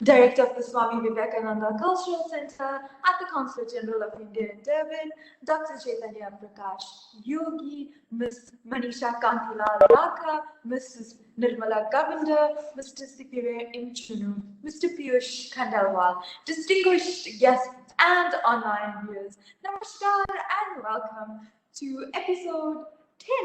Director of the Swami Vivekananda Culture Centre at the Consulate General of India in Durban, Dr. Chaitanya Prakash Yogi, Ms. Manisha Kantilal Laka, Mrs. Nirmala Govender, Mr. Sipire Imchunu, Mr. Piyush Khandelwal, distinguished guests and online viewers, Namaskar and welcome to episode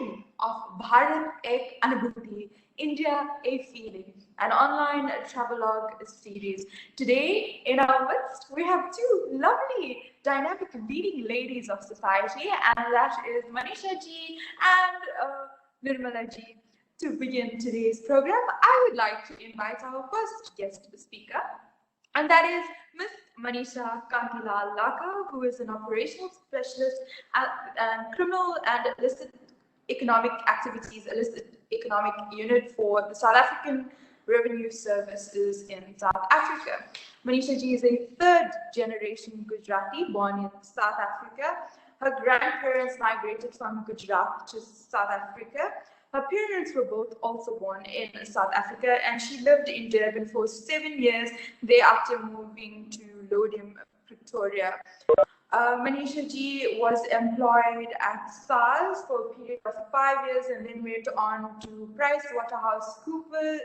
10 of Bharat Ek Anubhuti, India a Feeling, an online travelogue series. Today, in our midst, we have two lovely, dynamic, leading ladies of society, and that is Manisha ji and Nirmala ji. To begin today's program, I would like to invite our first guest speaker, and that is Ms. Manisha Kantilal Laka, who is an operational specialist at criminal and illicit economic activities, illicit economic unit for the South African Revenue Services in South Africa. Manisha ji is a third generation Gujarati born in South Africa. Her grandparents migrated from Gujarat to South Africa. Her parents were both also born in South Africa, and she lived in Durban for 7 years thereafter moving to Lodham, Pretoria. Manisha ji was employed at SARS for a period of 5 years and then went on to PricewaterhouseCoopers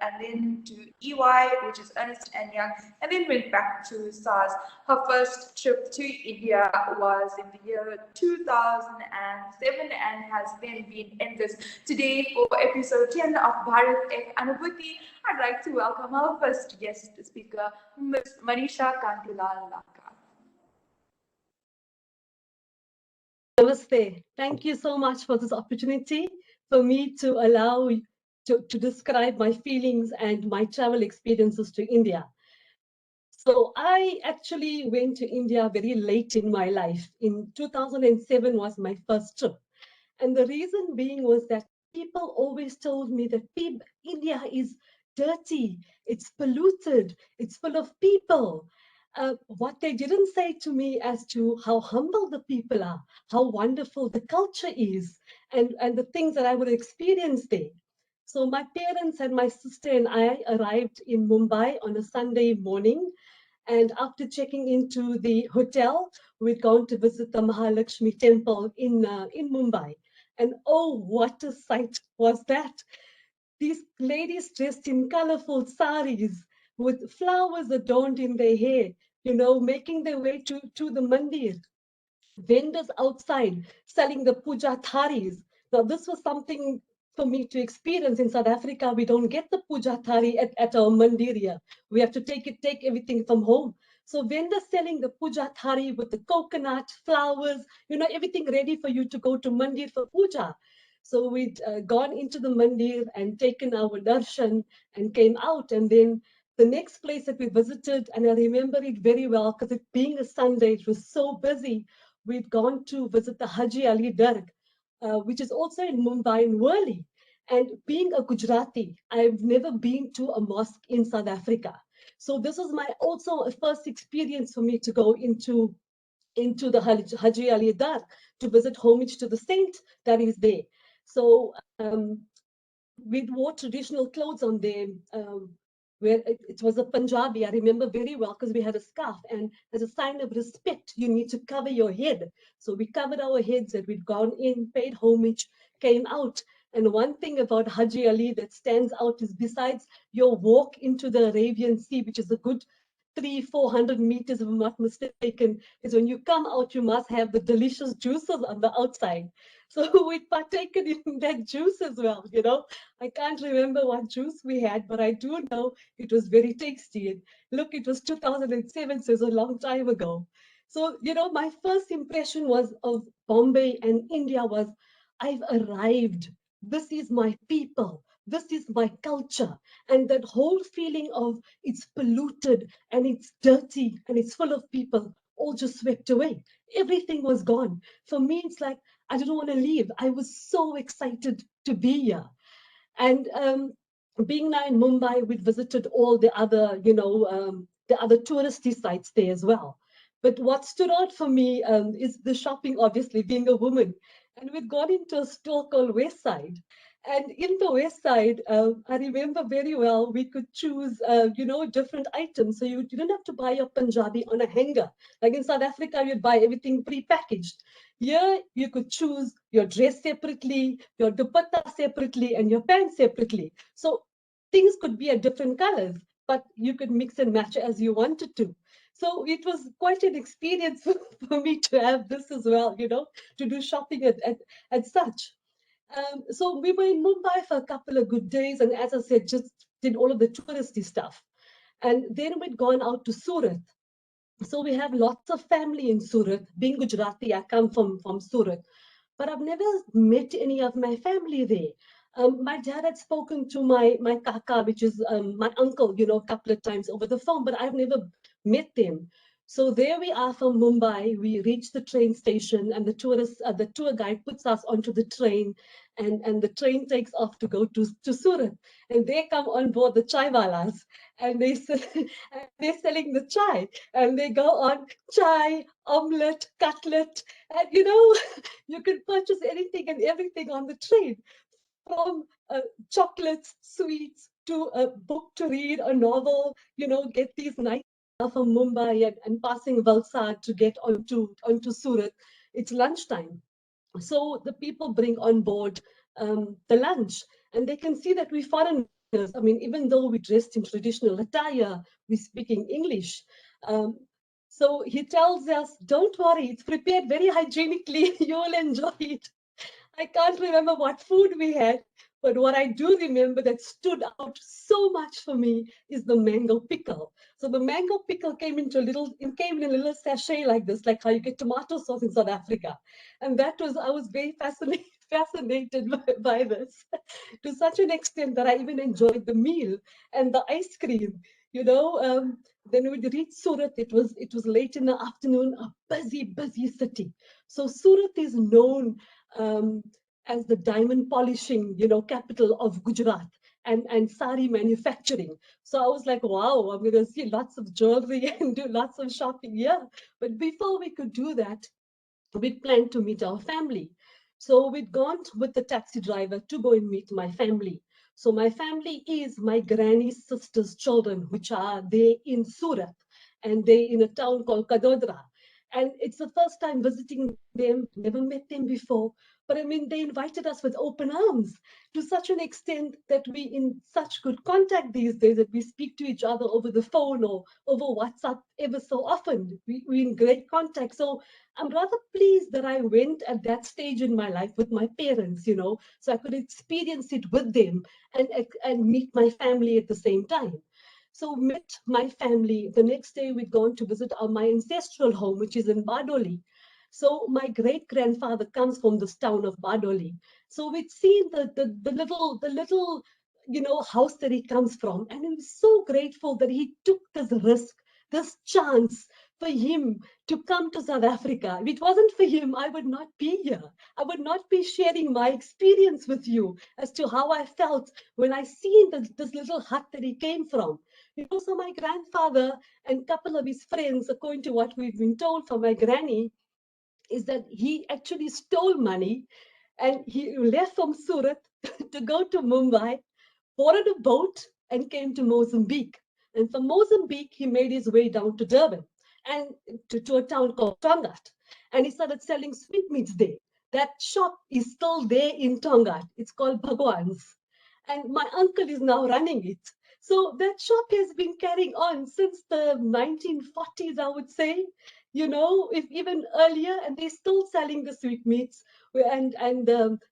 and then to EY, which is Ernst & Young, and then went back to SARS. Her first trip to India was in the year 2007 and has then been ended. Today, for episode 10 of Bharat Ek Anubhuti, I'd like to welcome our first guest speaker, Ms. Manisha Kantilal Laka. Namaste. Thank you so much for this opportunity for me to allow to describe my feelings and my travel experiences to India. So I actually went to India very late in my life. In 2007 was my first trip. And the reason being was that people always told me that India is dirty, it's polluted, it's full of people. What they didn't say to me as to how humble the people are, how wonderful the culture is, and the things that I would experience there. So my parents and my sister and I arrived in Mumbai on a Sunday morning. And after checking into the hotel, we'd gone to visit the Mahalakshmi temple in Mumbai. And oh, what a sight was that! These ladies dressed in colorful saris with flowers adorned in their hair, making their way to the mandir. Vendors outside selling the puja tharis. Now, this was something for me to experience in South Africa. We don't get the puja thari at our mandir here. We have to take everything from home. So vendors selling the puja thari with the coconut, flowers, everything ready for you to go to mandir for puja. So we'd gone into the mandir and taken our darshan and came out. And then the next place that we visited, and I remember it very well because it being a Sunday, it was so busy. We'd gone to visit the Haji Ali Darg, which is also in Mumbai in Worli. And being a Gujarati, I've never been to a mosque in South Africa. So this was my also a first experience for me to go into the Haji Ali Dar to visit homage to the saint that is there. So we wore traditional clothes on there, where it was a Punjabi. I remember very well because we had a scarf, and as a sign of respect, you need to cover your head. So we covered our heads and we'd gone in, paid homage, came out. And one thing about Haji Ali that stands out is besides your walk into the Arabian Sea, which is a good 300-400 meters, if I'm not mistaken, is when you come out, you must have the delicious juices on the outside. So we'd partaken in that juice as well, I can't remember what juice we had, but I do know it was very tasty. And look, it was 2007, so it's a long time ago. So, my first impression was of Bombay and India was, I've arrived. This is my people. This is my culture. And that whole feeling of it's polluted and it's dirty and it's full of people all just swept away. Everything was gone. For me, it's like, I didn't want to leave. I was so excited to be here. And being now in Mumbai, we visited all the other, the other touristy sites there as well. But what stood out for me is the shopping, obviously, being a woman. And we'd gone into a store called West Side. And in the West Side, I remember very well, we could choose, different items. So you didn't have to buy your Punjabi on a hanger. Like in South Africa, you'd buy everything pre-packaged. Here, you could choose your dress separately, your dupatta separately, and your pants separately. So things could be at different colors, but you could mix and match as you wanted to. So it was quite an experience for me to have this as well, to do shopping at such. So we were in Mumbai for a couple of good days, and as I said, just did all of the touristy stuff. And then we'd gone out to Surat. So we have lots of family in Surat. Being Gujarati, I come from Surat, but I've never met any of my family there. My dad had spoken to my kaka, which is my uncle, a couple of times over the phone, but I've never met them. So there we are from Mumbai. We reach the train station, and the tour guide puts us onto the train, and the train takes off to go to Surat. And they come on board the chai walas, and and they're selling the chai, and they go on chai, omelette, cutlet, and you can purchase anything and everything on the train, from chocolates, sweets, to a book to read, a novel, get these nights from Mumbai and passing Valsad to get onto Surat. It's lunchtime. So the people bring on board the lunch, and they can see that we're foreigners. I mean, even though we dressed in traditional attire, we're speaking English. Um, so he tells us, don't worry, it's prepared very hygienically. You'll enjoy it. I can't remember what food we had, but what I do remember that stood out so much for me is the mango pickle. So the mango pickle it came in a little sachet like this, like how you get tomato sauce in South Africa. And I was very fascinated by this, to such an extent that I even enjoyed the meal and the ice cream. Then we reached Surat. It was late in the afternoon, a busy city. So Surat is known um, as the diamond polishing, capital of Gujarat, and sari manufacturing. So I was like, wow, I'm going to see lots of jewelry and do lots of shopping here. But before we could do that, we planned to meet our family. So we'd gone with the taxi driver to go and meet my family. So my family is my granny's sister's children, which are there in Surat, and they in a town called Kadodra. And it's the first time visiting them, never met them before. But I mean, they invited us with open arms, to such an extent that we in such good contact these days that we speak to each other over the phone or over WhatsApp ever so often. We're in great contact. So I'm rather pleased that I went at that stage in my life with my parents, so I could experience it with them, and meet my family at the same time. So met my family. The next day we'd gone to visit my ancestral home, which is in Badoli. So my great grandfather comes from this town of Badoli. So we'd seen the little house that he comes from, and we were so grateful that he took this risk, this chance for him to come to South Africa. If it wasn't for him, I would not be here. I would not be sharing my experience with you as to how I felt when I seen this little hut that he came from. So my grandfather and a couple of his friends, according to what we've been told from my granny, is that he actually stole money, and he left from Surat to go to Mumbai, boarded a boat, and came to Mozambique. And from Mozambique, he made his way down to Durban and to a town called Tongaat. And he started selling sweetmeats there. That shop is still there in Tongaat. It's called Bhagwan's. And my uncle is now running it. So that shop has been carrying on since the 1940s, I would say, if even earlier, and they're still selling the sweetmeats and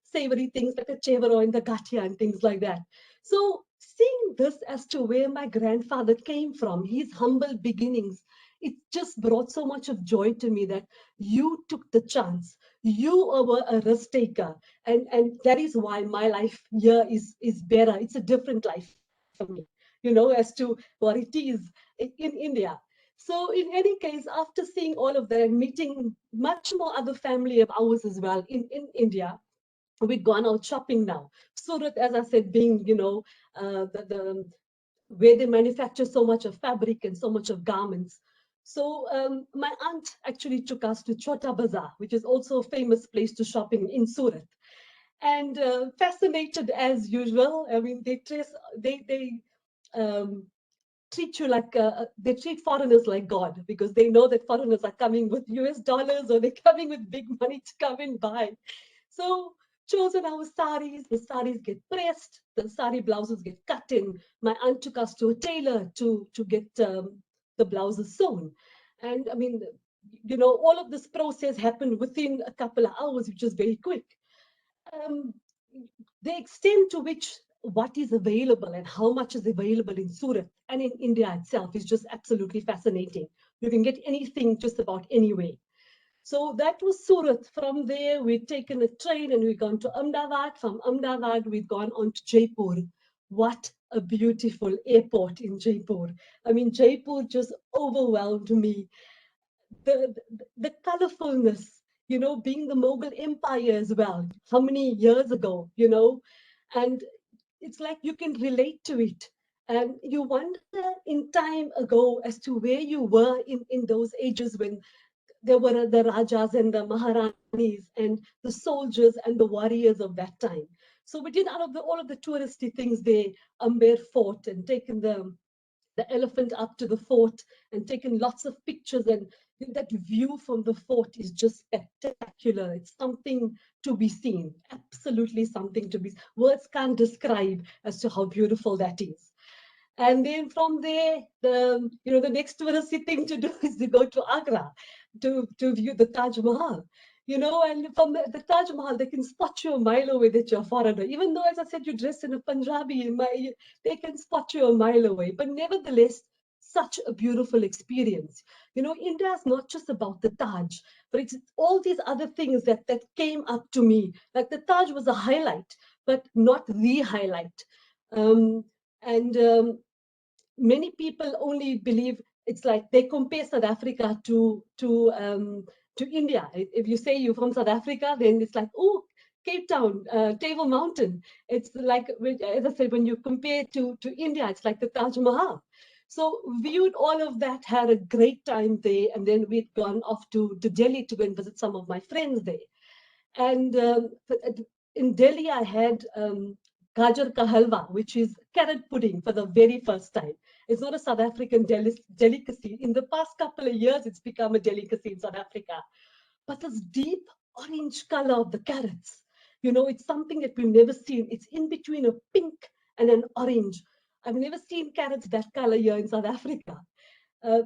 savory things like the chevro and the gatia and things like that. So seeing this as to where my grandfather came from, his humble beginnings, it just brought so much of joy to me that you took the chance. You were a risk taker. And that is why my life here is better. It's a different life for me, as to what it is in India. So in any case, after seeing all of that and meeting much more other family of ours as well in India, we've gone out shopping now. Surat, as I said, being, the where they manufacture so much of fabric and so much of garments. So my aunt actually took us to Chota Bazaar, which is also a famous place to shopping in Surat. and fascinated as usual. I mean, they um, treat you like they treat foreigners like God, because they know that foreigners are coming with US dollars, or they're coming with big money to come and buy. So chosen our saris, the saris get pressed, the sari blouses get cut in. My aunt took us to a tailor to get the blouses sewn. And I mean, all of this process happened within a couple of hours, which is very quick. Um, the extent to which what is available and how much is available in Surat and in India itself is just absolutely fascinating. You can get anything just about anywhere. So that was Surat. From there, we'd taken a train and we'd gone to Ahmedabad. From Ahmedabad, we'd gone on to Jaipur. What a beautiful airport in Jaipur. I mean, Jaipur just overwhelmed me. The colorfulness, being the Mughal Empire as well. How many years ago, and it's like you can relate to it. And you wonder in time ago as to where you were in those ages when there were the Rajas and the Maharanis and the soldiers and the warriors of that time. So we did all of the touristy things there, Amber Fort, and taken the elephant up to the fort and taken lots of pictures. And that view from the fort is just spectacular. It's something to be seen, absolutely something to be. Words can't describe as to how beautiful that is. And then from there, the next touristy thing to do is to go to Agra to view the Taj Mahal. And from the Taj Mahal, they can spot you a mile away that you're a foreigner. Even though, as I said, you're dressed in a Punjabi, they can spot you a mile away. But nevertheless, such a beautiful experience. India is not just about the Taj, but it's all these other things that came up to me. Like the Taj was a highlight, but not the highlight. And many people only believe it's like they compare South Africa to India. If you say you're from South Africa, then it's like, oh, Cape Town, Table Mountain. It's like, as I said, when you compare to India, it's like the Taj Mahal. So viewed all of that, had a great time there, and then we'd gone off to Delhi to go and visit some of my friends there. And in Delhi, I had gajar ka halwa, which is carrot pudding for the very first time. It's not a South African delicacy. In the past couple of years, it's become a delicacy in South Africa. But this deep orange color of the carrots, it's something that we've never seen. It's in between a pink and an orange. I've never seen carrots that color here in South Africa.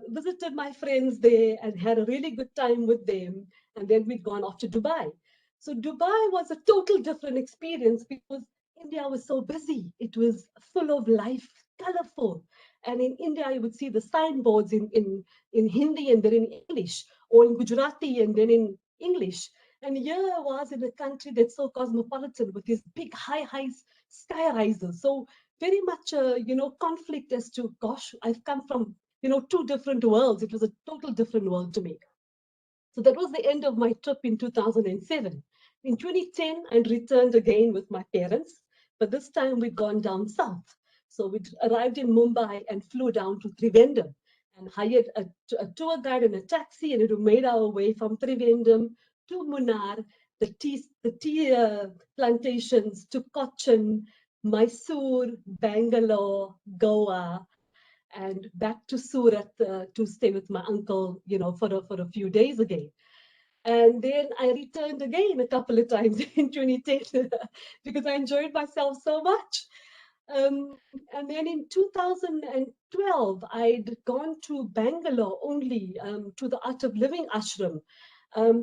Visited my friends there and had a really good time with them. And then we'd gone off to Dubai. So Dubai was a total different experience because India was so busy. It was full of life, colorful. And in India, you would see the signboards in Hindi and then in English, or in Gujarati and then in English. And here I was in a country that's so cosmopolitan with these big high sky rises. So very much, conflict as to, gosh, I've come from, two different worlds. It was a total different world to me. So that was the end of my trip in 2007. In 2010, I returned again with my parents, but this time we'd gone down south. So we arrived in Mumbai and flew down to Trivandrum and hired a tour guide and a taxi, and we made our way from Trivandrum to Munnar, the tea plantations, to Cochin, Mysore, Bangalore, Goa, and back to Surat to stay with my uncle, for a few days again. And then I returned again a couple of times in 2010 because I enjoyed myself so much. And then in 2012, I'd gone to Bangalore only to the Art of Living ashram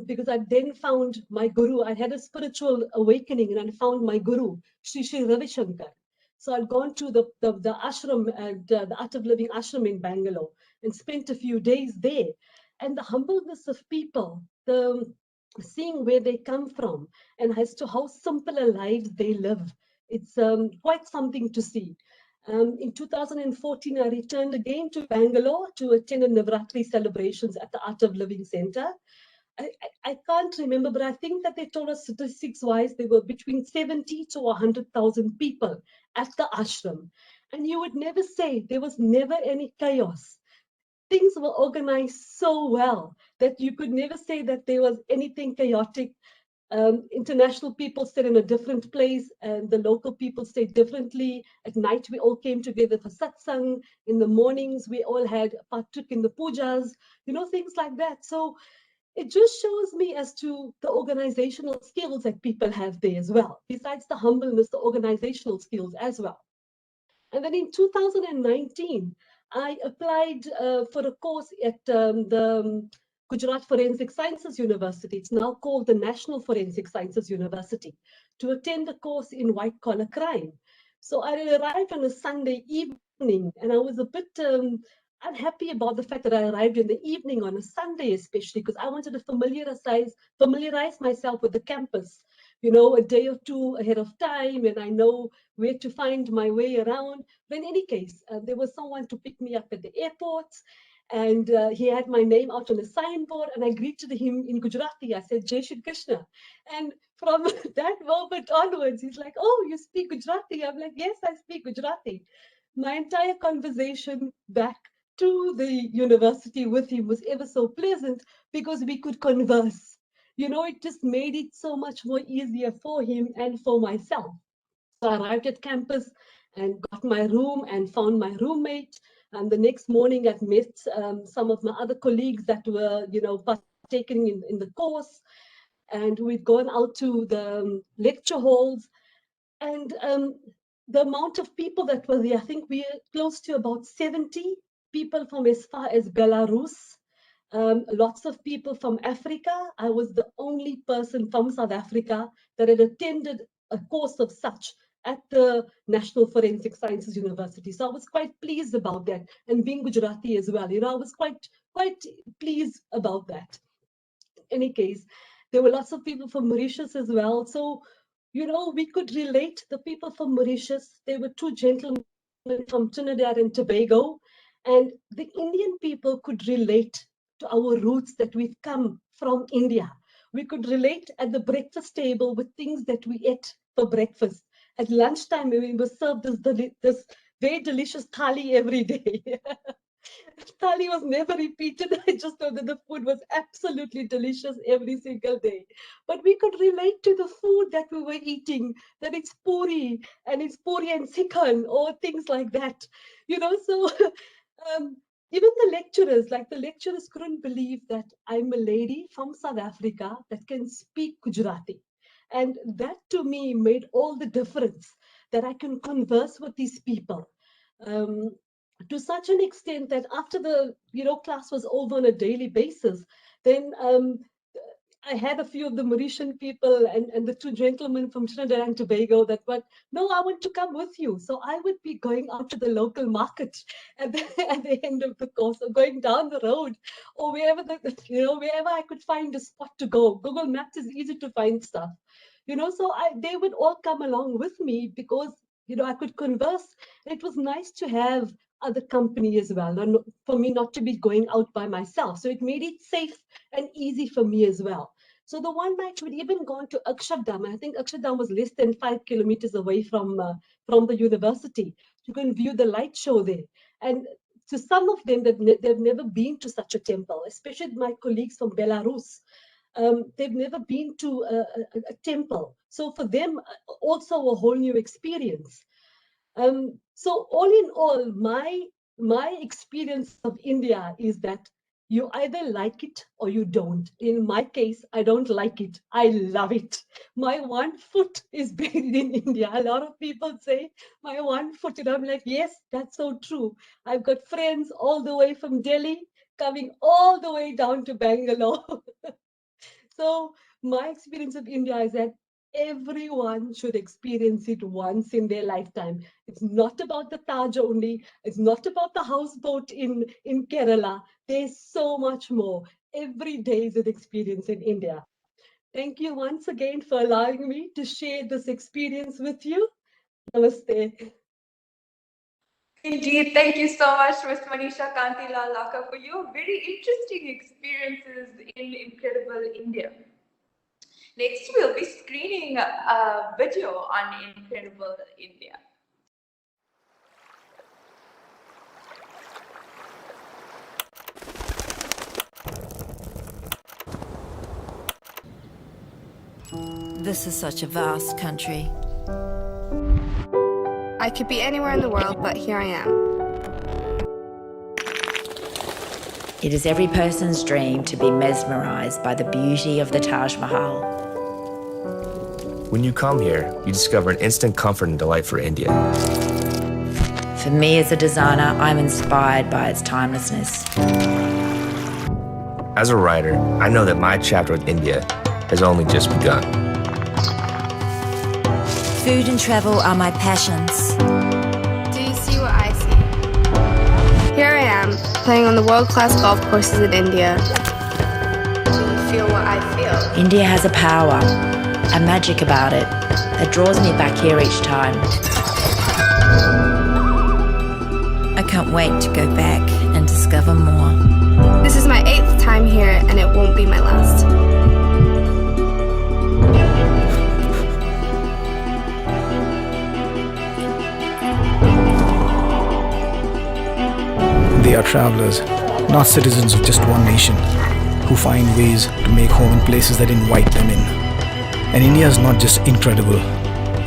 because I then found my guru. I had a spiritual awakening and I found my guru, Sri Ravi Shankar. So I'd gone to the ashram, the Art of Living ashram in Bangalore, and spent a few days there. And the humbleness of people, the seeing where they come from, and as to how simple a lives they live, it's quite something to see. In 2014, I returned again to Bangalore to attend a Navratri celebrations at the Art of Living Centre. I can't remember, but I think that they told us statistics-wise, there were between 70 to 100,000 people at the ashram. And you would never say there was never any chaos. Things were organized so well that you could never say that there was anything chaotic. International people stayed in a different place and the local people stayed differently. At night, we all came together for satsang. In the mornings, we all had partook in the pujas, things like that. So it just shows me as to the organizational skills that people have there as well. Besides the humbleness, the organizational skills as well. And then in 2019, I applied for a course at the Gujarat Forensic Sciences University. It's now called the National Forensic Sciences University, to attend a course in white collar crime. So I arrived on a Sunday evening, and I was a bit unhappy about the fact that I arrived in the evening on a Sunday, especially because I wanted to familiarize myself with the campus, a day or two ahead of time, and I know where to find my way around. But in any case, there was someone to pick me up at the airport, and he had my name out on a signboard, and I greeted him in Gujarati. I said, Jai Shri Krishna. And from that moment onwards, he's like, oh, you speak Gujarati? I'm like, yes, I speak Gujarati. My entire conversation back to the university with him was ever so pleasant because we could converse. It just made it so much more easier for him and for myself. So I arrived at campus and got my room and found my roommate. And the next morning, I've met some of my other colleagues that were, partaking in the course. And we'd gone out to the lecture halls. And the amount of people that were there, I think we are close to about 70 people from as far as Belarus. Lots of people from Africa. I was the only person from South Africa that had attended a course of such at the National Forensic Sciences University. So I was quite pleased about that. And being Gujarati as well, I was quite pleased about that. In any case, there were lots of people from Mauritius as well. So, we could relate. The people from Mauritius, they were two gentlemen from Trinidad and Tobago. And the Indian people could relate to our roots, that we've come from India. We could relate at the breakfast table with things that we ate for breakfast. At lunchtime, we were served this very delicious thali every day. Thali was never repeated. I just know that the food was absolutely delicious every single day. But we could relate to the food that we were eating, that it's puri and sikhan or things like that. So even the lecturers couldn't believe that I'm a lady from South Africa that can speak Gujarati. And that to me made all the difference, that I can converse with these people. To such an extent that after the class was over on a daily basis, then I had a few of the Mauritian people and the two gentlemen from Trinidad and Tobago that were, no, I want to come with you. So I would be going out to the local market at the end of the course, or going down the road, or wherever wherever I could find a spot to go. Google Maps is easy to find stuff, so they would all come along with me because I could converse. And it was nice to have other company as well, and for me not to be going out by myself. So it made it safe and easy for me as well. So the one night we'd even gone to Akshardham. I think Akshardham was less than 5 kilometers away from the university. You can view the light show there. And to some of them, they've never been to such a temple, especially my colleagues from Belarus. They've never been to a temple. So for them, also a whole new experience. So all in all, my experience of India is that you either like it or you don't. In my case, I don't like it. I love it. My one foot is buried in India. A lot of people say my one foot, and I'm like, yes, that's so true. I've got friends all the way from Delhi coming all the way down to Bangalore. So my experience of India is that everyone should experience it once in their lifetime. It's not about the Taj only. It's not about the houseboat in Kerala. There's so much more. Every day is an experience in India. Thank you once again for allowing me to share this experience with you. Namaste. Indeed, thank you so much, Ms. Manisha Kantila Laka, for your very interesting experiences in incredible India. Next, we'll be screening a video on incredible India. This is such a vast country. I could be anywhere in the world, but here I am. It is every person's dream to be mesmerised by the beauty of the Taj Mahal. When you come here, you discover an instant comfort and delight for India. For me as a designer, I'm inspired by its timelessness. As a writer, I know that my chapter with India has only just begun. Food and travel are my passions. Do you see what I see? Here I am, playing on the world-class golf courses in India. Do you feel what I feel? India has a power, a magic about it, that draws me back here each time. I can't wait to go back and discover more. This is my 8th time here, and it won't be my last. They are travelers, not citizens of just one nation, who find ways to make home in places that invite them in. And India is not just incredible,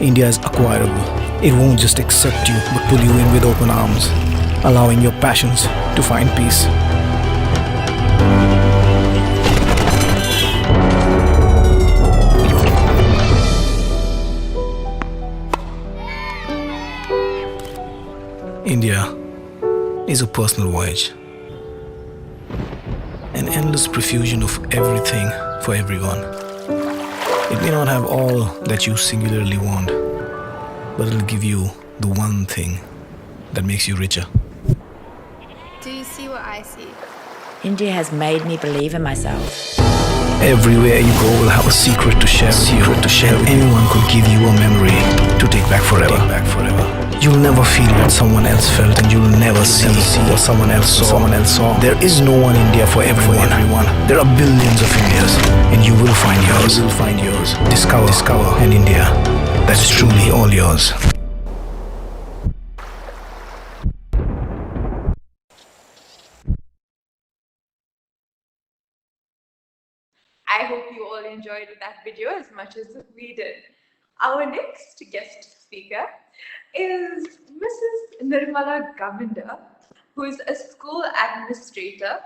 India is acquirable. It won't just accept you, but pull you in with open arms, allowing your passions to find peace. India is a personal voyage, an endless profusion of everything for everyone. It may not have all that you singularly want, but it'll give you the one thing that makes you richer. Do you see what I see? India has made me believe in myself. Everywhere you go will have a secret to share with you. Anyone could give you a memory to take back forever. You'll never feel what someone else felt, and you'll never see what someone else saw. There is no one India for everyone. There are billions of Indias, and you will find yours. Discover an India that's truly all yours. I hope you all enjoyed that video as much as we did. Our next guest speaker is Mrs. Nirmala Govinda, who is a school administrator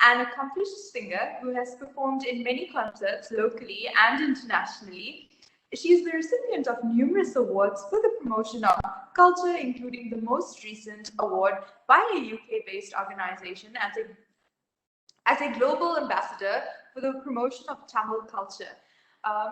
and accomplished singer who has performed in many concerts locally and internationally. She is the recipient of numerous awards for the promotion of culture, including the most recent award by a UK-based organization as a global ambassador for the promotion of Tamil culture.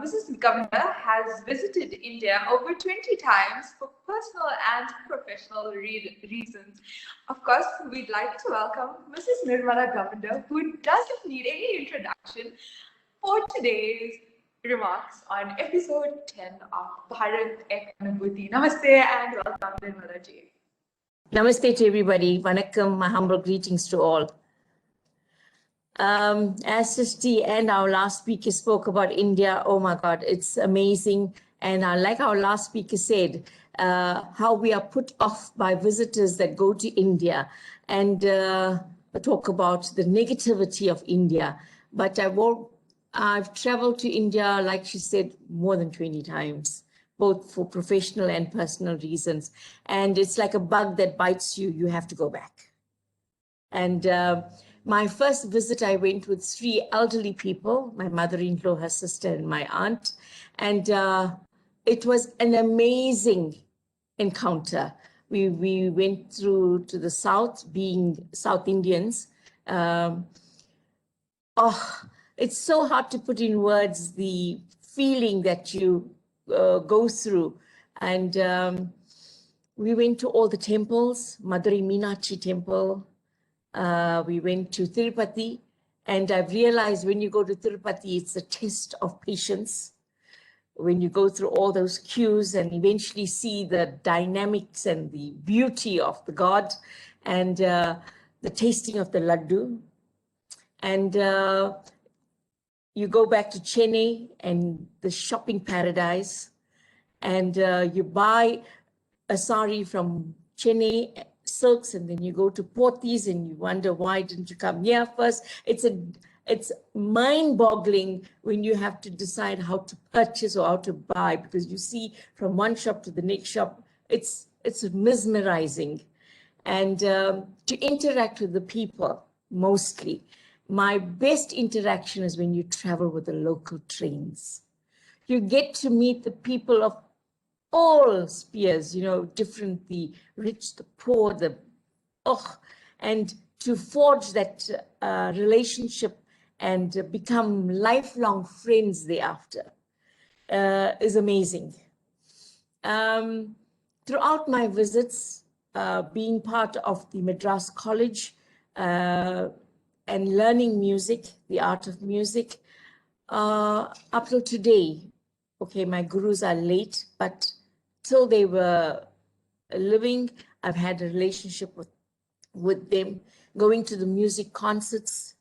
Mrs. Govinda has visited India over 20 times for personal and professional reasons. Of course, we'd like to welcome Mrs. Nirmala Govinda, who doesn't need any introduction, for today's remarks on episode 10 of Bharat Ek Anubhuti. Namaste and welcome, Nirmala ji. Namaste to everybody. Vanakkam, my humble greetings to all. As Srishti and our last speaker spoke about India, oh my God, it's amazing. And like our last speaker said, how we are put off by visitors that go to India and talk about the negativity of India. But I've traveled to India, like she said, more than 20 times, both for professional and personal reasons. And it's like a bug that bites you, you have to go back. And my first visit, I went with 3 elderly people, my mother-in-law, her sister, and my aunt. And it was an amazing encounter. We went through to the south, being South Indians. It's so hard to put in words the feeling that you go through. And we went to all the temples, Madurai Meenakshi temple. We went to Tirupati, and I've realized when you go to Tirupati, it's a test of patience. When you go through all those queues and eventually see the dynamics and the beauty of the God, and the tasting of the laddu. And you go back to Chennai and the shopping paradise, and you buy a sari from Chennai silks, and then you go to Pothys and you wonder, why didn't you come here first? It's it's mind-boggling when you have to decide how to purchase or how to buy, because you see from one shop to the next shop, it's mesmerizing. And to interact with the people, mostly. My best interaction is when you travel with the local trains. You get to meet the people of all spheres, you know, different, the rich, the poor, and to forge that relationship and become lifelong friends thereafter is amazing. Throughout my visits, being part of the Madras College and learning music, the art of music, up till today, okay, my gurus are late, but till they were living, I've had a relationship with them, going to the music concerts,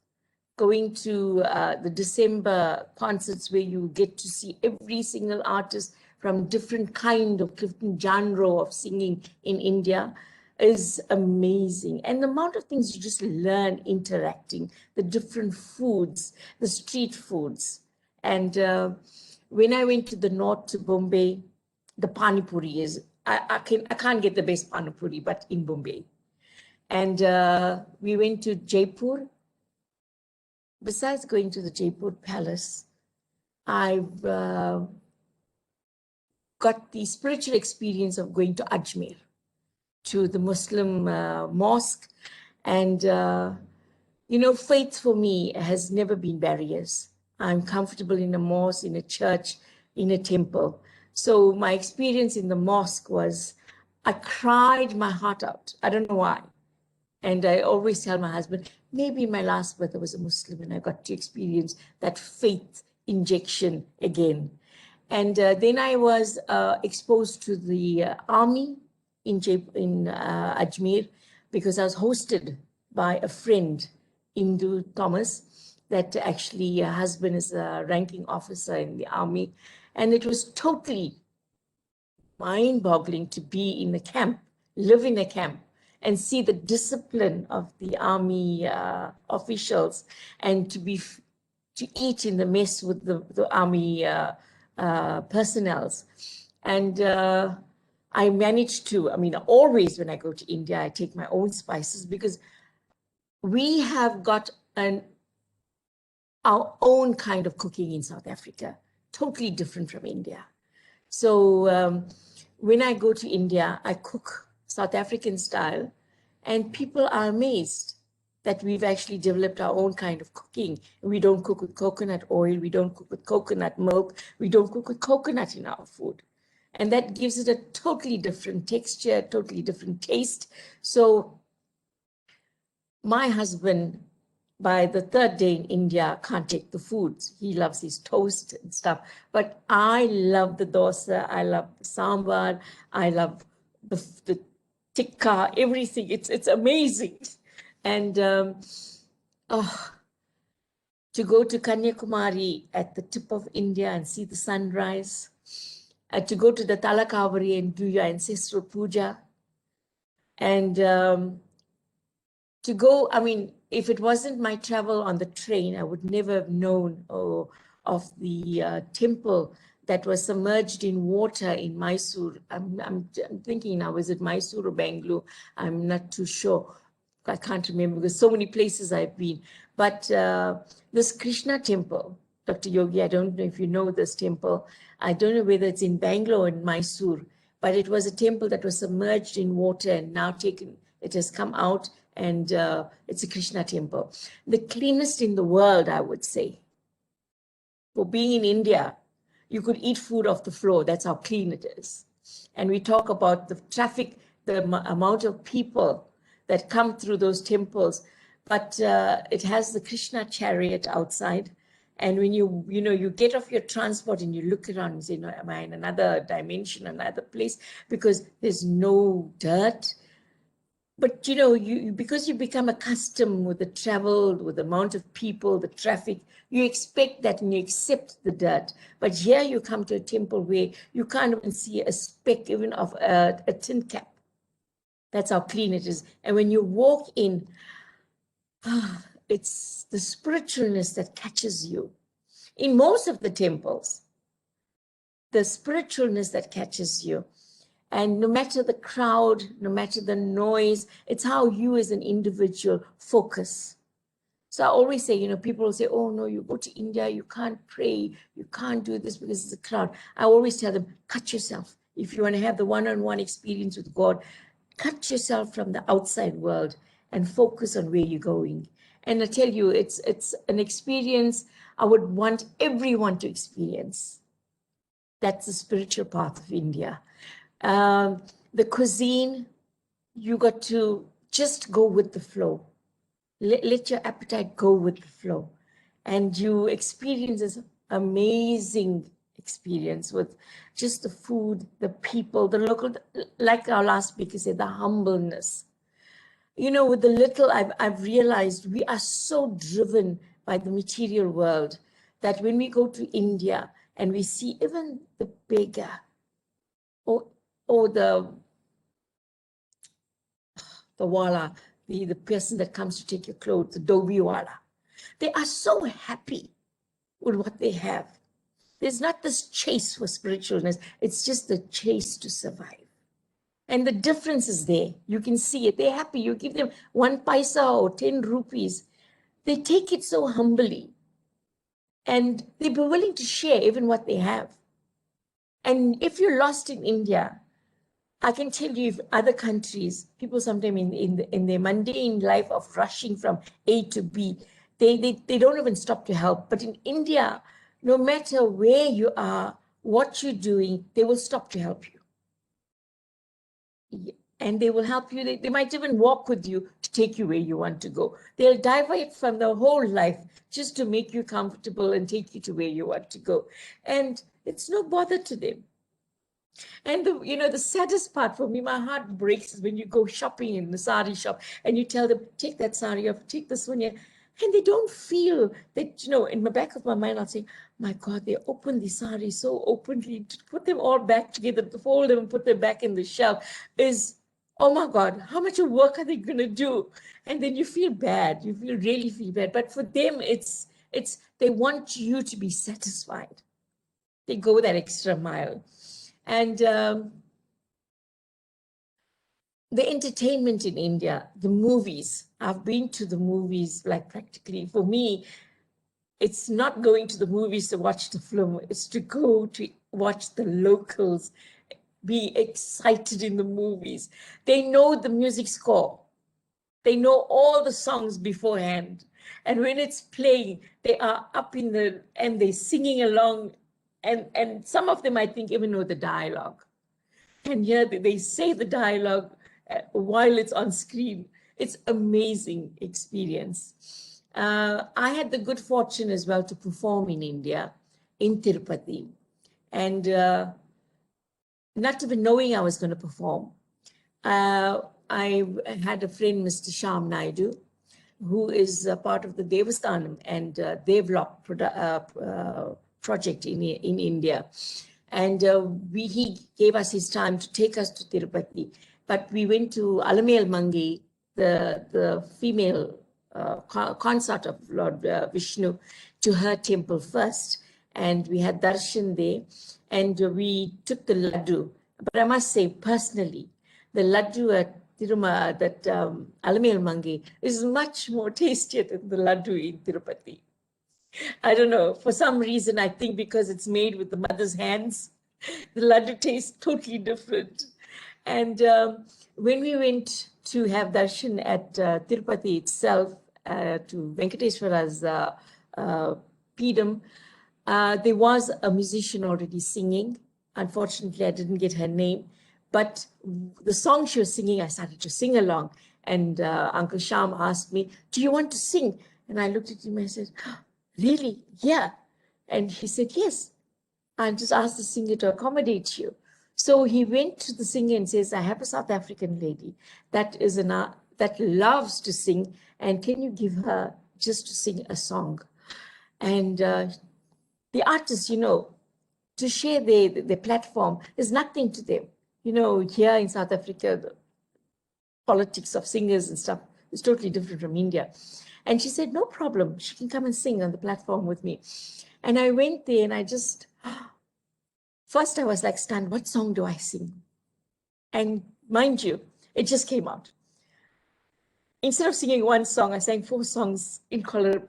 going to the December concerts where you get to see every single artist from different kind of different genre of singing in India is amazing. And the amount of things you just learn interacting, the different foods, the street foods. And when I went to the north, to Bombay, the pani puri is, I can't get the best pani puri, but in Bombay. And we went to Jaipur. Besides going to the Jaipur Palace, I've got the spiritual experience of going to Ajmer, to the Muslim mosque. And, you know, faith for me has never been barriers. I'm comfortable in a mosque, in a church, in a temple. So my experience in the mosque was, I cried my heart out. I don't know why. And I always tell my husband, maybe my last birth I was a Muslim and I got to experience that faith injection again. And then I was exposed to the army in Ajmer, because I was hosted by a friend, Indu Thomas, that actually her husband is a ranking officer in the army. And it was totally mind-boggling to be in a camp, live in a camp, and see the discipline of the army officials, and to eat in the mess with the army personnels. And I managed to, I mean, always when I go to India, I take my own spices, because we have got our own kind of cooking in South Africa, totally different from India. So when I go to India, I cook South African style, and people are amazed that we've actually developed our own kind of cooking. We don't cook with coconut oil, we don't cook with coconut milk, we don't cook with coconut in our food. And that gives it a totally different texture, totally different taste. So my husband, by the third day in India, can't take the foods. He loves his toast and stuff. But I love the dosa, I love the sambar, I love the tikka, everything. It's amazing. And to go to Kanyakumari at the tip of India and see the sunrise, to go to the Talakaveri and do your ancestral puja, and to go, I mean, if it wasn't my travel on the train, I would never have known of the temple that was submerged in water in Mysore. I'm thinking now, is it Mysore or Bangalore? I'm not too sure. I can't remember, because so many places I've been. But this Krishna temple, Dr. Yogi, I don't know if you know this temple. I don't know whether it's in Bangalore or in Mysore, but it was a temple that was submerged in water and now it has come out, and it's a Krishna temple. The cleanest in the world, I would say. For being in India, you could eat food off the floor. That's how clean it is. And we talk about the traffic, the amount of people that come through those temples, but it has the Krishna chariot outside. And when you get off your transport and you look around and say, no, am I in another dimension, another place? Because there's no dirt. But because you become accustomed with the travel, with the amount of people, the traffic, you expect that and you accept the dirt. But here you come to a temple where you can't even see a speck even of a tin cap. That's how clean it is. And when you walk in, it's the spiritualness that catches you. In most of the temples, the spiritualness that catches you. And no matter the crowd, no matter the noise, it's how you as an individual focus. So I always say, people will say, oh no, you go to India, you can't pray, you can't do this because it's a crowd. I always tell them, cut yourself. If you want to have the one-on-one experience with God, cut yourself from the outside world and focus on where you're going. And I tell you, it's an experience I would want everyone to experience. That's the spiritual part of India. The cuisine, you got to just go with the flow. Let your appetite go with the flow. And you experience this amazing experience with just the food, the people, the local, like our last speaker said, the humbleness. With the little, I've realized we are so driven by the material world that when we go to India and we see even the beggar or the wala, the person that comes to take your clothes, the dhobi wala, they are so happy with what they have. There's not this chase for spiritualness. It's just the chase to survive. And the difference is there. You can see it. They're happy. You give them 1 paisa or 10 rupees. They take it so humbly. And they're willing to share even what they have. And if you're lost in India, I can tell you, if other countries, people sometimes in their mundane life of rushing from A to B, they don't even stop to help. But in India, no matter where you are, what you're doing, they will stop to help you. And they will help you. They might even walk with you to take you where you want to go. They'll divert from the whole life just to make you comfortable and take you to where you want to go. And it's no bother to them. And the saddest part for me, my heart breaks, is when you go shopping in the sari shop and you tell them, take that sari off, take this one here. And they don't feel that, in the back of my mind, I'll say, my God, they open the sari so openly, to put them all back together, to fold them and put them back in the shelf is, oh my God, how much work are they going to do? And then you feel bad. You really feel bad. But for them, it's they want you to be satisfied. They go that extra mile. And the entertainment in India, the movies, I've been to the movies, like practically, for me, it's not going to the movies to watch the film, it's to go to watch the locals be excited in the movies. They know the music score. They know all the songs beforehand. And when it's playing, they are up and they're singing along. And some of them, I think, even know the dialogue. And here they say the dialogue while it's on screen. It's amazing experience. I had the good fortune as well to perform in India, in Tirupati. And not even knowing I was going to perform, I had a friend, Mr. Shyam Naidu, who is a part of the Devasthanam and travelogue project in India. And he gave us his time to take us to Tirupati. But we went to Alamayal Mangi, the female consort of Lord Vishnu, to her temple first. And we had darshan there. And we took the laddu. But I must say, personally, the laddu at Tirumala, that Alamayal Mangi, is much more tastier than the laddu in Tirupati. I don't know. For some reason, I think because it's made with the mother's hands, the laddu tastes totally different. And when we went to have darshan at Tirupati itself, to Venkateswara's Peedam, there was a musician already singing. Unfortunately, I didn't get her name. But the song she was singing, I started to sing along. And Uncle Shyam asked me, do you want to sing? And I looked at him and I said, really? Yeah. And he said, yes. I just asked the singer to accommodate you. So he went to the singer and says, I have a South African lady that loves to sing. And can you give her just to sing a song? And the artists, to share their platform is nothing to them. Here in South Africa, the politics of singers and stuff, It's totally different from India. And she said, no problem. She can come and sing on the platform with me. And I went there and I just, first I was like stunned, what song do I sing? And mind you, it just came out. Instead of singing one song, I sang 4 songs in color,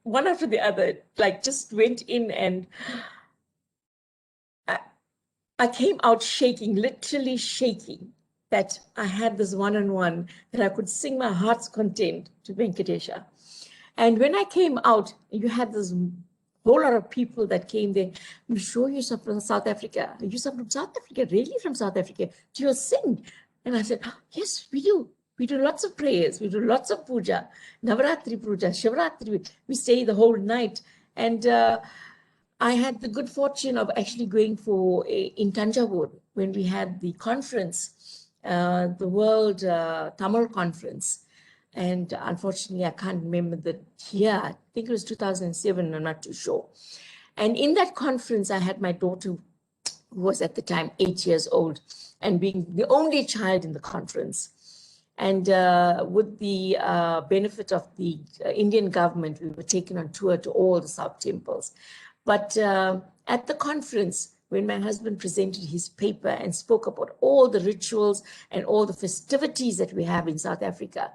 one after the other, like just went in, and I came out shaking, literally shaking, that I had this one-on-one, that I could sing my heart's content to Venkatesha. And when I came out, you had this whole lot of people that came there. I'm sure you're from South Africa. Are you from South Africa? Really from South Africa? Do you sing? And I said, oh, yes, we do. We do lots of prayers. We do lots of puja, Navaratri puja, Shivratri. We stay the whole night. And I had the good fortune of actually going in Tanjavur when we had the conference, the World Tamil Conference. And unfortunately, I can't remember the year. I think it was 2007, I'm not too sure. And in that conference, I had my daughter, who was at the time 8 years old, and being the only child in the conference. And with the benefit of the Indian government, we were taken on tour to all the South temples. But at the conference, when my husband presented his paper and spoke about all the rituals and all the festivities that we have in South Africa,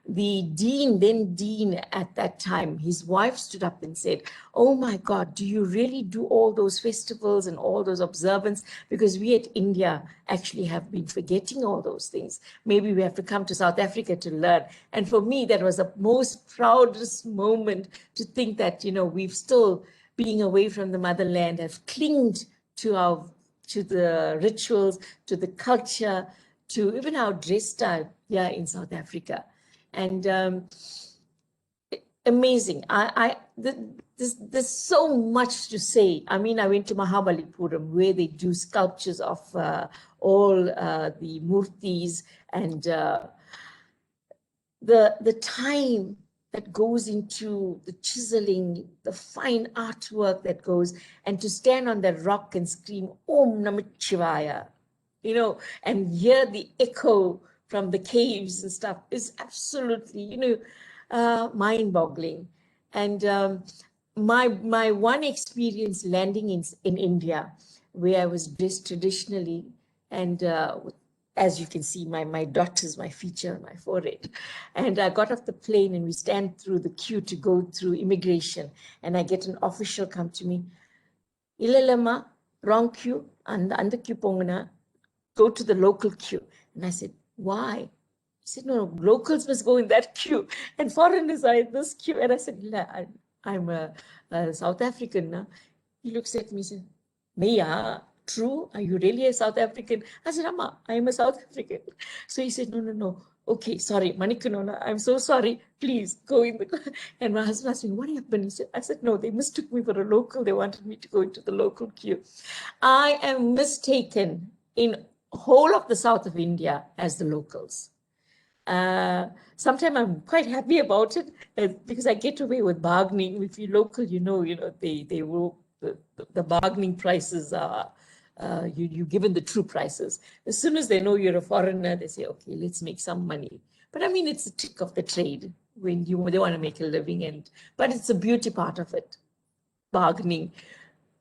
the then dean at that time, his wife stood up and said, oh my God, do you really do all those festivals and all those observances? Because we at India actually have been forgetting all those things. Maybe we have to come to South Africa to learn. And for me, that was the most proudest moment, to think that, you know, we've still, being away from the motherland, have clinged to the rituals, to the culture, to even our dress style here in South Africa. And amazing. There's so much to say. I mean, I went to Mahabalipuram, where they do sculptures of all the murtis, and the time that goes into the chiseling, the fine artwork that goes, and to stand on that rock and scream Om Namah Shivaya, you know, and hear the echo from the caves and stuff is absolutely, you know, mind-boggling. And my one experience landing in India, where I was dressed traditionally, and as you can see, my dot is my feature on my forehead. And I got off the plane and we stand through the queue to go through immigration. And I get an official come to me, Ilalama, wrong queue, and the queue pongana, go to the local queue. And I said, why? He said, no, locals must go in that queue and foreigners are in this queue. And I said, I'm a South African. Na? He looks at me and said, Maya, true? Are you really a South African? I said, Amma, I am a South African. So he said, no. Okay, sorry, Manikanona, I'm so sorry. Please go in the... And my husband asked me, what happened? I said, no, they mistook me for a local. They wanted me to go into the local queue. I am mistaken in whole of the south of India as the locals. Sometimes I'm quite happy about it because I get away with bargaining. If you're local, you know, they will, the bargaining prices are, you're given the true prices. As soon as they know you're a foreigner, they say, okay, let's make some money. But I mean, it's a trick of the trade when they want to make a living, but it's a beauty part of it, bargaining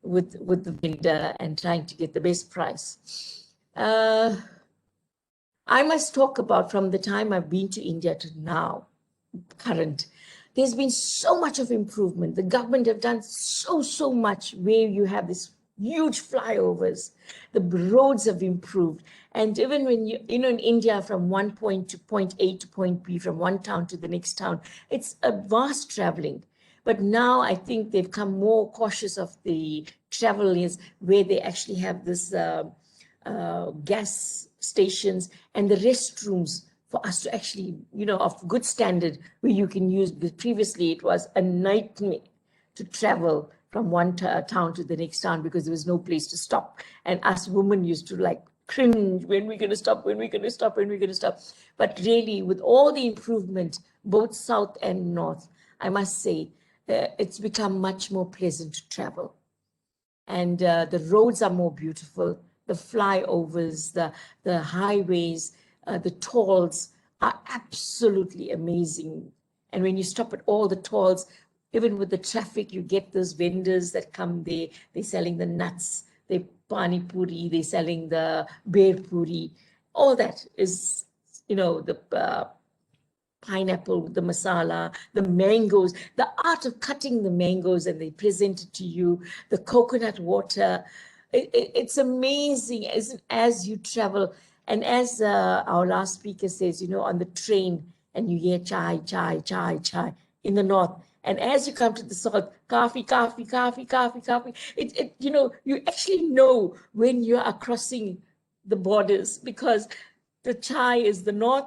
with the vendor and trying to get the best price. I must talk about, from the time I've been to India to now, current, there's been so much of improvement. The government have done so much, where you have this huge flyovers, the roads have improved. And even when you know, in India, from one point to point A to point B, from one town to the next town, it's a vast traveling. But now I think they've come more cautious of the travelers, where they actually have this gas stations and the restrooms for us to actually, you know, of good standard, where you can use, because previously it was a nightmare to travel from one town to the next town because there was no place to stop. And us women used to like cringe, when we're going to stop, when we're going to stop, when we're going to stop. But really, with all the improvement, both south and north, I must say, it's become much more pleasant to travel. And the roads are more beautiful. The flyovers, the highways, the tolls are absolutely amazing. And when you stop at all the stalls, even with the traffic, you get those vendors that come there. They're selling the nuts, they pani puri, they're selling the bear puri. All that is, the pineapple, the masala, the mangoes, the art of cutting the mangoes and they present it to you, the coconut water. It's amazing as you travel. And as our last speaker says, on the train and you hear chai, chai, chai, chai in the north. And as you come to the south, coffee, coffee, coffee, coffee, coffee. You actually know when you are crossing the borders because the chai is the north,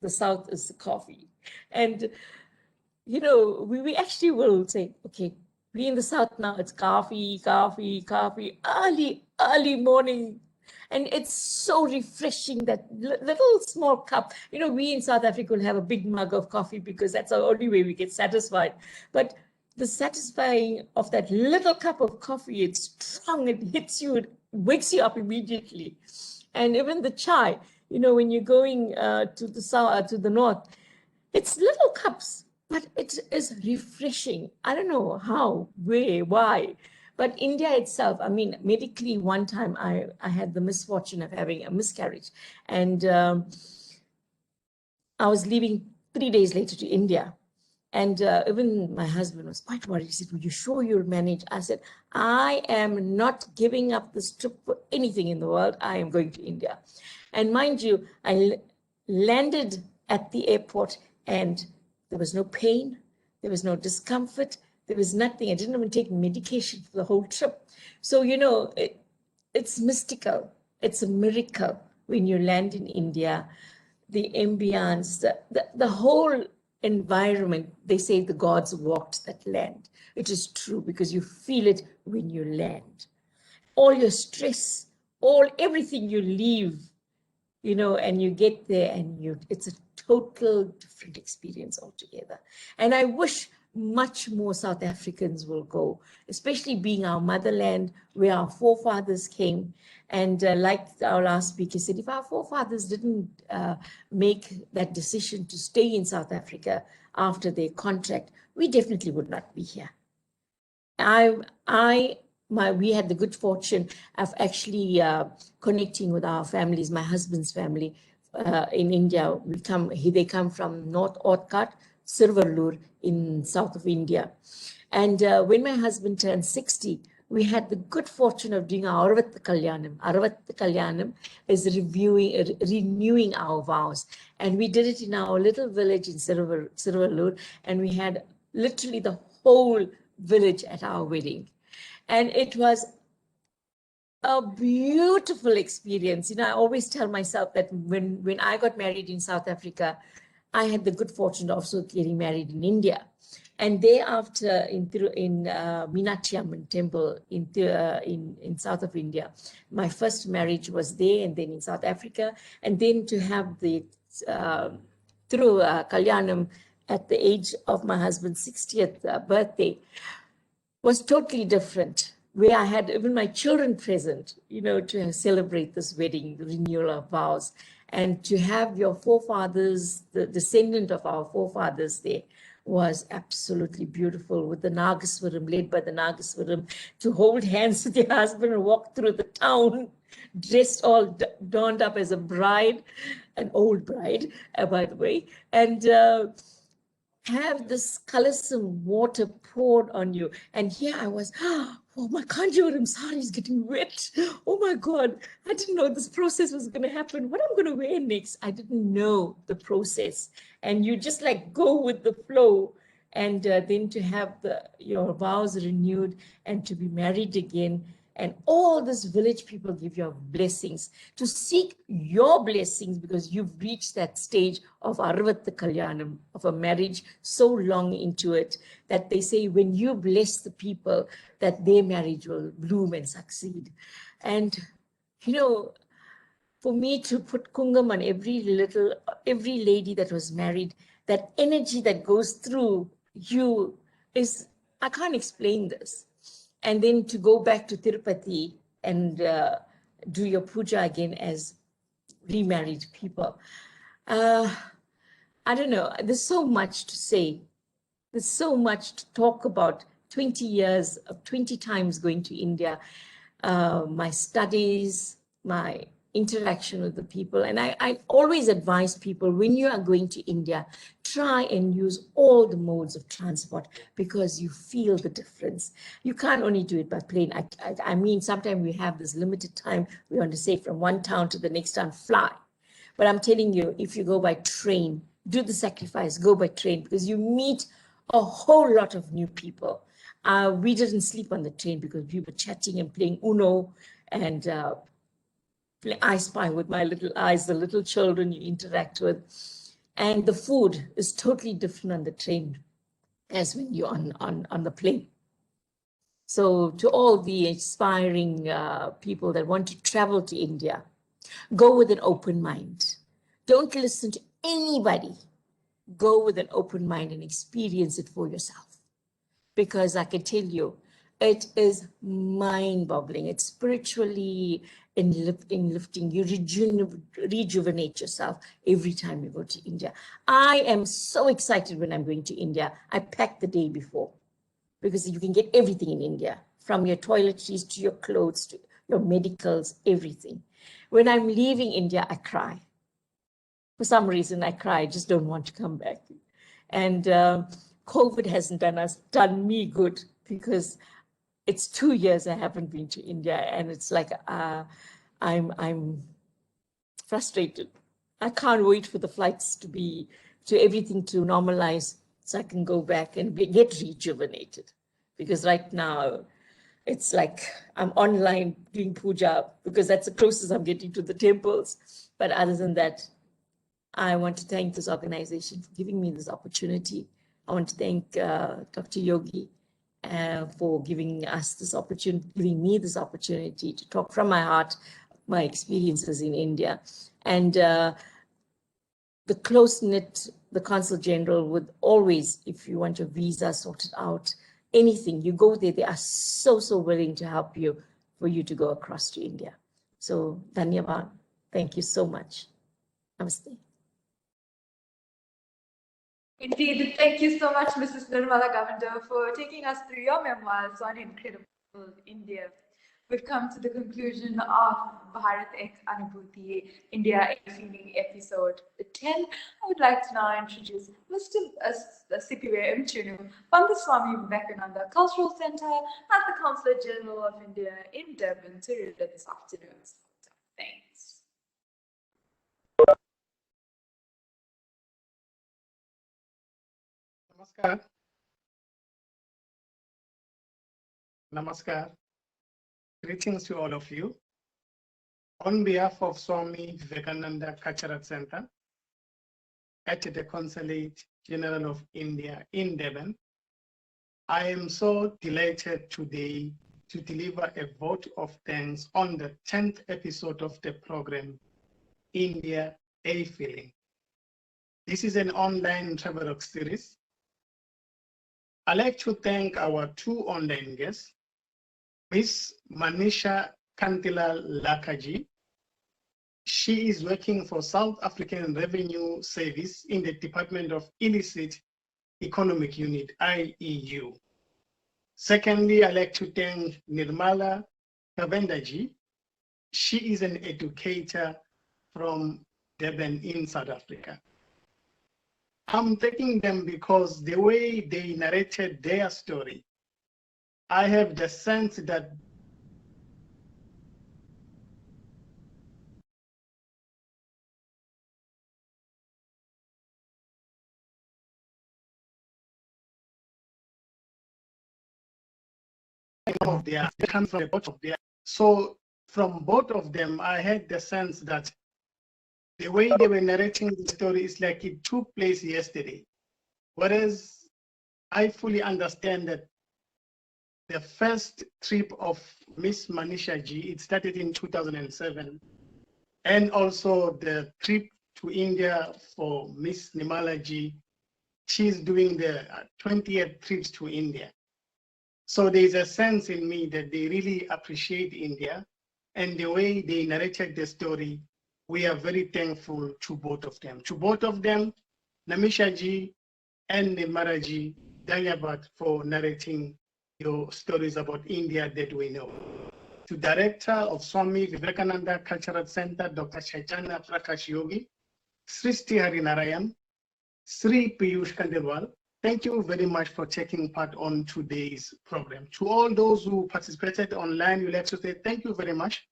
the south is the coffee. And, we actually will say, okay, we in the south now, it's coffee, coffee, coffee, early morning. And it's so refreshing, that little small cup. We in South Africa will have a big mug of coffee because that's the only way we get satisfied. But the satisfying of that little cup of coffee, it's strong, it hits you, it wakes you up immediately. And even the chai, when you're going to the south, to the north, it's little cups, but it is refreshing. I don't know how, where, why. But India itself, medically, one time I had the misfortune of having a miscarriage. And I was leaving 3 days later to India. And even my husband was quite worried. He said, "Are you sure you'll manage?" I said, "I am not giving up this trip for anything in the world. I am going to India." And mind you, I landed at the airport and there was no pain, there was no discomfort, there was nothing. I didn't even take medication for the whole trip. So, it's mystical. It's a miracle when you land in India, the ambience, the whole environment. They say the gods walked that land. It is true because you feel it when you land. All your stress, everything you leave, and you get there and it's a total different experience altogether. And I wish much more South Africans will go, especially being our motherland where our forefathers came. And like our last speaker said, if our forefathers didn't make that decision to stay in South Africa after their contract, we definitely would not be here. We had the good fortune of actually connecting with our families, my husband's family in India. They come from North Orchard, Sirvalur in south of India. And when my husband turned 60, we had the good fortune of doing our Arvatta Kalyanam. Arvatta Kalyanam is renewing our vows. And we did it in our little village in Sirvalur, and we had literally the whole village at our wedding. And it was a beautiful experience. I always tell myself that when I got married in South Africa, I had the good fortune of also getting married in India. And thereafter in Meenakshi Amman temple in south of India, my first marriage was there, and then in South Africa. And then to have the through Kalyanam at the age of my husband's 60th birthday was totally different, where I had even my children present, to celebrate this wedding, the renewal of vows, and to have your forefathers, the descendant of our forefathers there, was absolutely beautiful, with the Nagaswaram, led by the Nagaswaram, to hold hands with your husband and walk through the town, dressed all donned up as a bride, an old bride, by the way, and have this colorsome water poured on you. And here I was, oh my Kanjivaram sari is getting wet. Oh my God, I didn't know this process was going to happen. What I'm going to wear next? I didn't know the process. And you just go with the flow. And then to have your vows renewed and to be married again. And all this village people give you blessings, to seek your blessings, because you've reached that stage of Arvatta Kalyanam, of a marriage so long into it, that they say when you bless the people, that their marriage will bloom and succeed. And, for me to put kungam on every lady that was married, that energy that goes through you is, I can't explain this. And then to go back to Tirupati and do your puja again as remarried people. I don't know, there's so much to say. There's so much to talk about. 20 years of 20 times going to India, my studies, my interaction with the people. And I always advise people, when you are going to India, try and use all the modes of transport, because you feel the difference. You can't only do it by plane. I mean, sometimes we have this limited time. We want to say from one town to the next town, fly. But I'm telling you, if you go by train, do the sacrifice, go by train, because you meet a whole lot of new people. We didn't sleep on the train because we were chatting and playing Uno and play I Spy with my little eyes, the little children you interact with. And the food is totally different on the train as when you're on the plane. So to all the aspiring people that want to travel to India, go with an open mind. Don't listen to anybody. Go with an open mind and experience it for yourself. Because I can tell you, it is mind-boggling. It's spiritually enlifting. You rejuvenate yourself every time you go to India. I am so excited when I'm going to India. I pack the day before, because you can get everything in India, from your toiletries to your clothes to your medicals, everything. When I'm leaving India, I cry. For some reason, I cry. I just don't want to come back. And COVID hasn't done me good, because it's 2 years I haven't been to India, and it's like I'm frustrated. I can't wait for the flights to everything to normalize, so I can go back and get rejuvenated. Because right now it's like I'm online doing puja, because that's the closest I'm getting to the temples. But other than that, I want to thank this organization for giving me this opportunity. I want to thank Dr. Yogi for giving me this opportunity to talk from my heart, my experiences in India. And the close-knit, the Consul General would always, if you want your visa sorted out, anything, you go there, they are so willing to help you for you to go across to India. So, Dhanyavad, thank you so much. Namaste. Indeed, thank you so much, Mrs. Nirmala Govender, for taking us through your memoirs on incredible India. We've come to the conclusion of Bharat Ek Anubhuti, India a Feeling episode 10. I would like to now introduce Mr. Sipiwe Mchunu from the Swami Vivekananda Cultural Centre at the Consulate General of India in Durban to read this afternoon's. Thanks. Namaskar. Namaskar. Greetings to all of you. On behalf of Swami Vivekananda Culture Centre at the Consulate General of India in Durban, I am so delighted today to deliver a vote of thanks on the 10th episode of the program, India A Feeling. This is an online travelogue series. I'd like to thank our two online guests, Ms. Manisha Kantila Lakaji. She is working for South African Revenue Service in the Department of Illicit Economic Unit, IEU. Secondly, I'd like to thank Nirmala Kavendaji. She is an educator from Durban in South Africa. I'm thanking them because the way they narrated their story, I have the sense that come from both of them. So from both of them, I had the sense that the way they were narrating the story is like it took place yesterday. Whereas I fully understand that the first trip of Miss Manisha Ji, it started in 2007. And also the trip to India for Miss Nirmala Ji, she's doing the 20th trips to India. So there's a sense in me that they really appreciate India, and the way they narrated the story, we are very thankful to both of them. To both of them, Namisha ji and Nirmala ji, Dhanyavad for narrating your stories about India that we know. To Director of Swami Vivekananda Culture Centre, Dr. Chaitanya Prakash Yogi, Srishti Harinarayan, Sri Piyush Khandelwal, thank you very much for taking part on today's program. To all those who participated online, we'd like to say thank you very much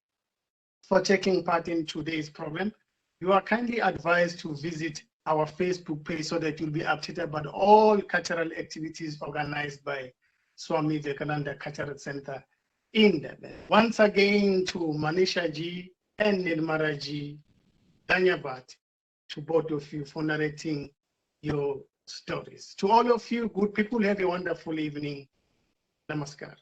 for taking part in today's program. You are kindly advised to visit our Facebook page so that you'll be updated about all cultural activities organized by Swami Vivekananda Culture Centre in Durban. Once again, to Manisha ji and Nirmala ji, Dhanyavad to both of you for narrating your stories. To all of you good people, have a wonderful evening. Namaskar.